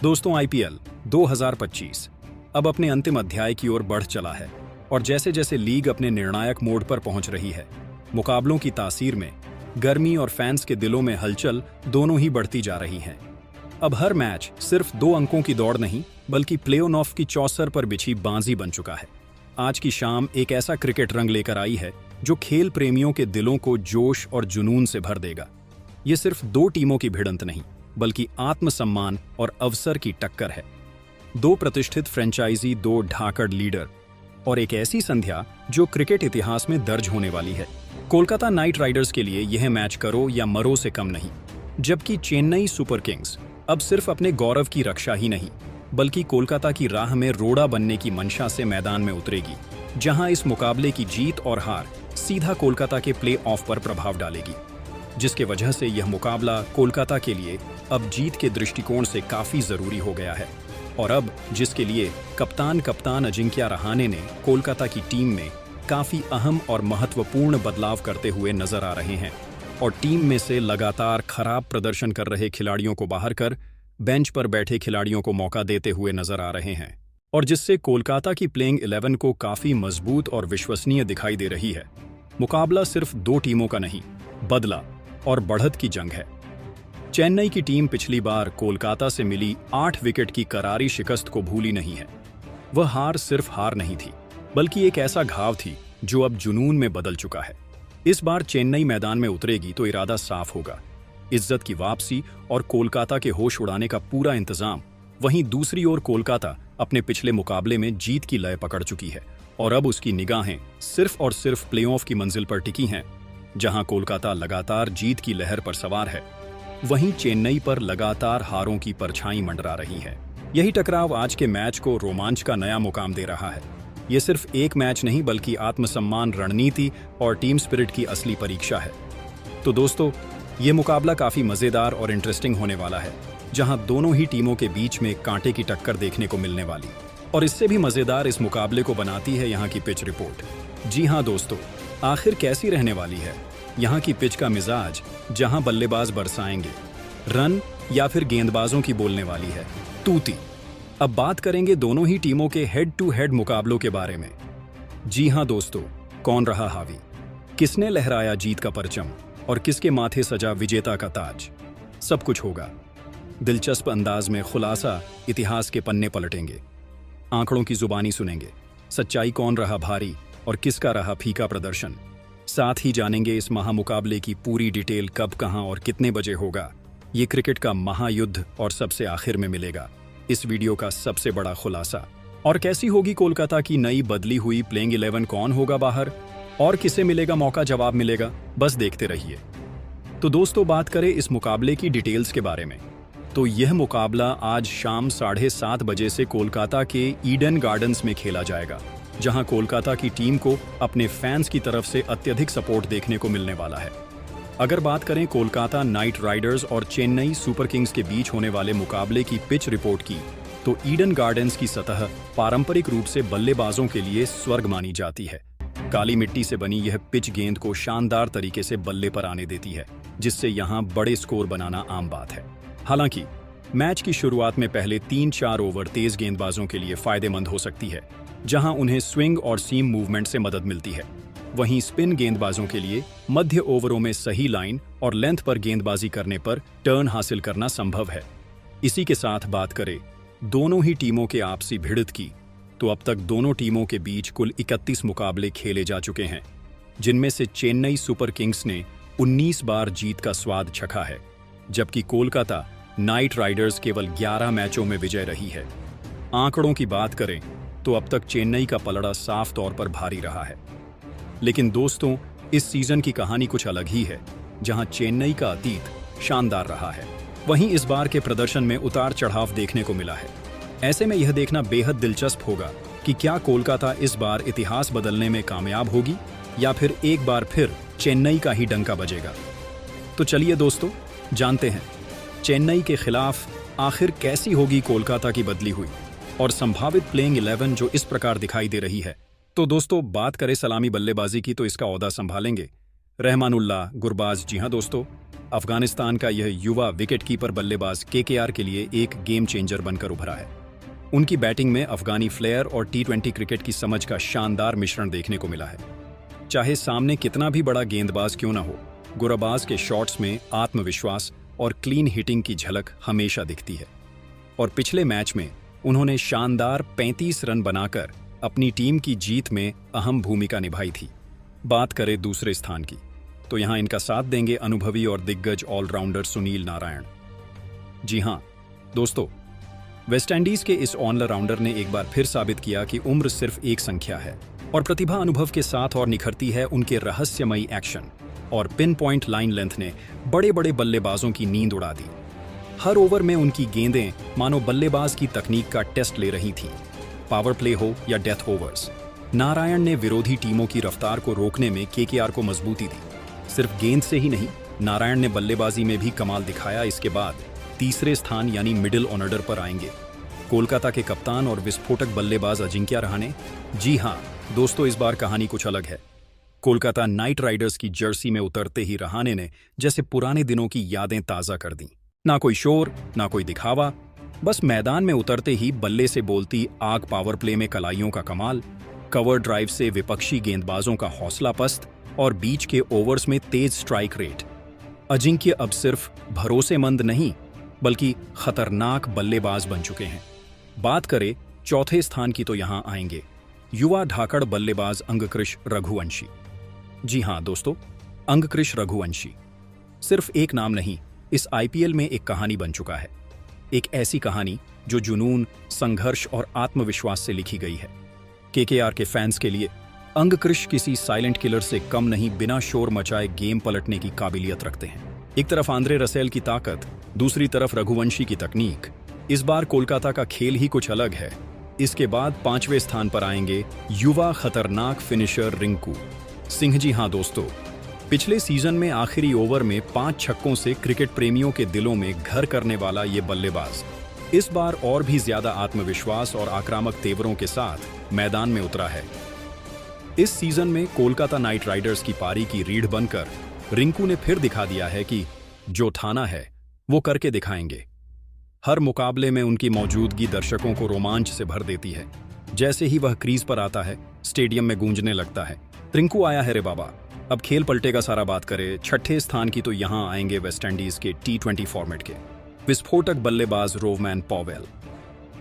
दोस्तों, आईपीएल 2025 अब अपने अंतिम अध्याय की ओर बढ़ चला है और जैसे जैसे लीग अपने निर्णायक मोड़ पर पहुंच रही है, मुकाबलों की तासीर में गर्मी और फैंस के दिलों में हलचल दोनों ही बढ़ती जा रही हैं। अब हर मैच सिर्फ 2 अंकों की दौड़ नहीं, बल्कि प्ले-ऑफ की चौसर पर बिछी बाजी बन चुका है। आज की शाम एक ऐसा क्रिकेट रंग लेकर आई है जो खेल प्रेमियों के दिलों को जोश और जुनून से भर देगा। ये सिर्फ 2 टीमों की भिड़ंत नहीं, बल्कि आत्मसम्मान और अवसर की टक्कर है। 2 प्रतिष्ठित फ्रेंचाइजी, 2 ढाकड़ लीडर और एक ऐसी संध्या जो क्रिकेट इतिहास में दर्ज होने वाली है। कोलकाता नाइट राइडर्स के लिए यह मैच करो या मरो से कम नहीं, जबकि चेन्नई सुपर किंग्स अब सिर्फ अपने गौरव की रक्षा ही नहीं, बल्कि कोलकाता की राह में रोड़ा बनने की मंशा से मैदान में उतरेगी, जहां इस मुकाबले की जीत और हार सीधा कोलकाता के प्ले ऑफ पर प्रभाव डालेगी, जिसके वजह से यह मुकाबला कोलकाता के लिए अब जीत के दृष्टिकोण से काफी जरूरी हो गया है। और अब जिसके लिए कप्तान अजिंक्या रहाणे ने कोलकाता की टीम में काफी अहम और महत्वपूर्ण बदलाव करते हुए नजर आ रहे हैं और टीम में से लगातार खराब प्रदर्शन कर रहे खिलाड़ियों को बाहर कर बेंच पर बैठे खिलाड़ियों को मौका देते हुए नजर आ रहे हैं, और जिससे कोलकाता की प्लेइंग 11 को काफी मजबूत और विश्वसनीय दिखाई दे रही है। मुकाबला सिर्फ 2 टीमों का नहीं, बदला और बढ़त की जंग है। चेन्नई की टीम पिछली बार कोलकाता से मिली 8 विकेट की करारी शिकस्त को भूली नहीं है। वह हार सिर्फ हार नहीं थी, बल्कि एक ऐसा घाव थी जो अब जुनून में बदल चुका है। इस बार चेन्नई मैदान में उतरेगी तो इरादा साफ होगा, इज्जत की वापसी और कोलकाता के होश उड़ाने का पूरा इंतजाम। वहीं दूसरी ओर कोलकाता अपने पिछले मुकाबले में जीत की लय पकड़ चुकी है और अब उसकी निगाहें सिर्फ और सिर्फ प्लेऑफ की मंजिल पर टिकी हैं, जहां कोलकाता लगातार जीत की लहर पर सवार है, वहीं चेन्नई पर लगातार हारों की परछाई मंडरा रही है। यही टकराव आज के मैच को रोमांच का नया मुकाम दे रहा है। ये सिर्फ एक मैच नहीं, बल्कि आत्मसम्मान, रणनीति और टीम स्पिरिट की असली परीक्षा है। तो दोस्तों, ये मुकाबला काफी मजेदार और इंटरेस्टिंग होने वाला है, जहां दोनों ही टीमों के बीच में कांटे की टक्कर देखने को मिलने वाली। और इससे भी मजेदार इस मुकाबले को बनाती है यहाँ की पिच रिपोर्ट। जी हाँ दोस्तों, आखिर कैसी रहने वाली है यहाँ की पिच का मिजाज, जहां बल्लेबाज बरसाएंगे रन या फिर गेंदबाजों की बोलने वाली है तूती। अब बात करेंगे दोनों ही टीमों के हेड टू हेड मुकाबलों के बारे में। जी हां दोस्तों, कौन रहा हावी, किसने लहराया जीत का परचम और किसके माथे सजा विजेता का ताज, सब कुछ होगा। दिलचस्प अंदाज में खुलासा, इतिहास के पन्ने पलटेंगे, आंकड़ों की जुबानी सुनेंगे, सच्चाई कौन रहा भारी और किसका रहा फीका प्रदर्शन। साथ ही जानेंगे इस महामुकाबले की पूरी डिटेल, कब, कहां और कितने बजे होगा। ये क्रिकेट का महायुद्ध और सबसे आखिर में मिलेगा इस वीडियो का सबसे बड़ा खुलासा। और कैसी होगी कोलकाता की नई बदली हुई प्लेइंग 11, कौन होगा बाहर और किसे मिलेगा मौका, जवाब मिलेगा, बस देखते रहिए। तो दोस्तों, बात करें इस मुकाबले की डिटेल्स के बारे में, तो यह मुकाबला आज शाम 7:30 बजे से कोलकाता के ईडन गार्डन्स में खेला जाएगा, जहां कोलकाता की टीम को अपने फैंस की तरफ से अत्यधिक सपोर्ट देखने को मिलने वाला है। अगर बात करें कोलकाता नाइट राइडर्स और चेन्नई सुपर किंग्स के बीच होने वाले मुकाबले की पिच रिपोर्ट की, तो ईडन गार्डन्स की सतह पारंपरिक रूप से बल्लेबाजों के लिए स्वर्ग मानी जाती है। काली मिट्टी से बनी यह पिच गेंद को शानदार तरीके से बल्ले पर आने देती है, जिससे यहां बड़े स्कोर बनाना आम बात है। हालांकि मैच की शुरुआत में पहले 3-4 ओवर तेज गेंदबाजों के लिए फायदेमंद हो सकती है, जहां उन्हें स्विंग और सीम मूवमेंट से मदद मिलती है। वहीं स्पिन गेंदबाजों के लिए मध्य ओवरों में सही लाइन और लेंथ पर गेंदबाजी करने पर टर्न हासिल करना संभव है। इसी के साथ बात करें दोनों ही टीमों के आपसी भिड़ंत की, तो अब तक दोनों टीमों के बीच कुल 31 मुकाबले खेले जा चुके हैं, जिनमें से चेन्नई सुपर किंग्स ने 19 बार जीत का स्वाद चखा है, जबकि कोलकाता नाइट राइडर्स केवल 11 मैचों में विजय रही है। आंकड़ों की बात करें तो अब तक चेन्नई का पलड़ा साफ तौर पर भारी रहा है। लेकिन दोस्तों, इस सीजन की कहानी कुछ अलग ही है, जहां चेन्नई का अतीत शानदार रहा है, वहीं इस बार के प्रदर्शन में उतार चढ़ाव देखने को मिला है। ऐसे में यह देखना बेहद दिलचस्प होगा कि क्या कोलकाता इस बार इतिहास बदलने में कामयाब होगी या फिर एक बार फिर चेन्नई का ही डंका बजेगा। तो चलिए दोस्तों, जानते हैं चेन्नई के खिलाफ आखिर कैसी होगी कोलकाता की बदली हुई और संभावित प्लेइंग 11 जो इस प्रकार दिखाई दे रही है। तो दोस्तों, बात करें सलामी बल्लेबाजी की, तो इसका ओहदा संभालेंगे रहमानुल्लाह गुरबाज। जी हां दोस्तों, अफगानिस्तान का यह युवा विकेटकीपर बल्लेबाज केकेआर के लिए एक गेम चेंजर बनकर उभरा है। उनकी बैटिंग में अफगानी फ्लेयर और टी20 क्रिकेट की समझ का शानदार मिश्रण देखने को मिला है। चाहे सामने कितना भी बड़ा गेंदबाज क्यों ना हो, गुरबाज के शॉट्स में आत्मविश्वास और क्लीन हिटिंग की झलक हमेशा दिखती है। और पिछले मैच में उन्होंने शानदार 35 रन बनाकर अपनी टीम की जीत में अहम भूमिका निभाई थी। बात करें दूसरे स्थान की, तो यहां इनका साथ देंगे अनुभवी और दिग्गज ऑलराउंडर सुनील नारायण। जी हां दोस्तों, वेस्टइंडीज के इस ऑलराउंडर ने एक बार फिर साबित किया कि उम्र सिर्फ एक संख्या है और प्रतिभा अनुभव के साथ और निखरती है। उनके रहस्यमयी एक्शन और पिन पॉइंट लाइन लेंथ ने बड़े बड़े बल्लेबाजों की नींद उड़ा दी। हर ओवर में उनकी गेंदें मानो बल्लेबाज की तकनीक का टेस्ट ले रही थीं। पावर प्ले हो या डेथ ओवर्स, नारायण ने विरोधी टीमों की रफ्तार को रोकने में केकेआर को मजबूती दी। सिर्फ गेंद से ही नहीं, नारायण ने बल्लेबाजी में भी कमाल दिखाया। इसके बाद तीसरे स्थान यानी मिडिल ऑर्डर पर आएंगे कोलकाता के कप्तान और विस्फोटक बल्लेबाज अजिंक्य रहाणे। जी हां दोस्तों, इस बार कहानी कुछ अलग है। कोलकाता नाइट राइडर्स की जर्सी में उतरते ही रहाणे ने जैसे पुराने दिनों की यादें ताज़ा कर दी। ना कोई शोर, ना कोई दिखावा, बस मैदान में उतरते ही बल्ले से बोलती आग, पावर प्ले में कलाइयों का कमाल, कवर ड्राइव से विपक्षी गेंदबाजों का हौसला पस्त और बीच के ओवर्स में तेज स्ट्राइक रेट। अजिंक्य अब सिर्फ भरोसेमंद नहीं बल्कि खतरनाक बल्लेबाज बन चुके हैं। बात करें चौथे स्थान की, तो यहां आएंगे युवा ढाकड़ बल्लेबाज अंगकृश रघुवंशी। जी हां दोस्तों, अंगकृश रघुवंशी सिर्फ एक नाम नहीं, इस आईपीएल में एक कहानी बन चुका है। एक ऐसी कहानी जो जुनून, संघर्ष और आत्मविश्वास से लिखी गई है। केकेआर के फैंस के लिए अंगकृश किसी साइलेंट किलर से कम नहीं, बिना शोर मचाए गेम पलटने की काबिलियत रखते हैं। एक तरफ आंद्रे रसेल की ताकत, दूसरी तरफ रघुवंशी की तकनीक। इस बार कोलकाता का खेल ही कुछ अलग है। इसके बाद पांचवें स्थान पर आएंगे युवा खतरनाक फिनिशर रिंकू सिंह। जी हां दोस्तों, पिछले सीजन में आखिरी ओवर में 5 छक्कों से क्रिकेट प्रेमियों के दिलों में घर करने वाला ये बल्लेबाज इस बार और भी ज्यादा आत्मविश्वास और आक्रामक तेवरों के साथ मैदान में उतरा है। इस सीजन में कोलकाता नाइट राइडर्स की पारी की रीढ़ बनकर रिंकू ने फिर दिखा दिया है कि जो ठाना है वो करके दिखाएंगे। हर मुकाबले में उनकी मौजूदगी दर्शकों को रोमांच से भर देती है। जैसे ही वह क्रीज पर आता है, स्टेडियम में गूंजने लगता है, रिंकू आया है रे बाबा। अब खेल पलटेगा सारा। बात करें छठे स्थान की, तो यहां आएंगे वेस्टइंडीज के टी20 फॉर्मेट के विस्फोटक बल्लेबाज रोवमैन पॉवेल।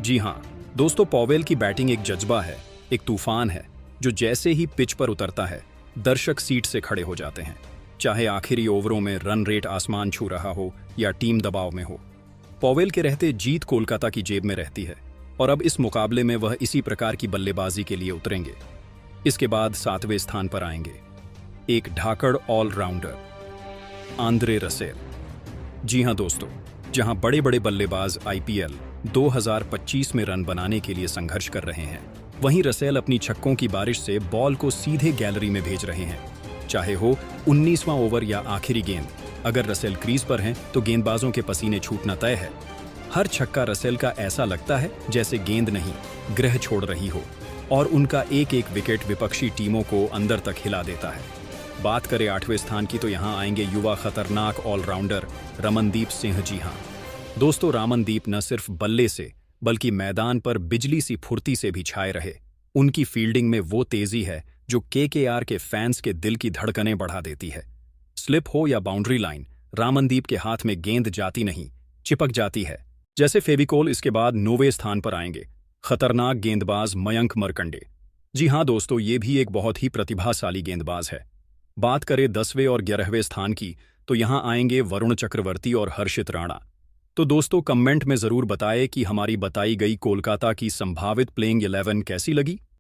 जी हां दोस्तों, पॉवेल की बैटिंग एक जज्बा है, एक तूफान है जो जैसे ही पिच पर उतरता है दर्शक सीट से खड़े हो जाते हैं। चाहे आखिरी ओवरों में रन रेट आसमान छू रहा हो या टीम दबाव में हो, पॉवेल के रहते जीत कोलकाता की जेब में रहती है। और अब इस मुकाबले में वह इसी प्रकार की बल्लेबाजी के लिए उतरेंगे। इसके बाद सातवें स्थान पर आएंगे एक ढाकड़ ऑलराउंडर आंद्रे रसेल। जी हां दोस्तों, जहां बड़े बड़े बल्लेबाज आईपीएल 2025 में रन बनाने के लिए संघर्ष कर रहे हैं, वहीं रसेल अपनी छक्कों की बारिश से बॉल को सीधे गैलरी में भेज रहे हैं। चाहे हो 19वां ओवर या आखिरी गेंद, अगर रसेल क्रीज पर हैं तो गेंदबाजों के पसीने छूटना तय है। हर छक्का रसेल का ऐसा लगता है जैसे गेंद नहीं, ग्रह छोड़ रही हो, और उनका एक एक विकेट विपक्षी टीमों को अंदर तक हिला देता है। बात करें आठवें स्थान की, तो यहां आएंगे युवा खतरनाक ऑलराउंडर रमनदीप सिंह। जी हां दोस्तों, रामनदीप न सिर्फ बल्ले से बल्कि मैदान पर बिजली सी फुर्ती से भी छाए रहे। उनकी फील्डिंग में वो तेजी है जो केकेआर के फैंस के दिल की धड़कनें बढ़ा देती है। स्लिप हो या बाउंड्री लाइन, रामनदीप के हाथ में गेंद जाती नहीं, चिपक जाती है जैसे फेविकोल। इसके बाद 9वें स्थान पर आएंगे खतरनाक गेंदबाज मयंक मरकंडे। जी हां दोस्तों, ये भी एक बहुत ही प्रतिभाशाली गेंदबाज है। बात करें 10वें और 11वें स्थान की, तो यहां आएंगे वरुण चक्रवर्ती और हर्षित राणा। तो दोस्तों, कमेंट में जरूर बताएं कि हमारी बताई गई कोलकाता की संभावित प्लेइंग 11 कैसी लगी।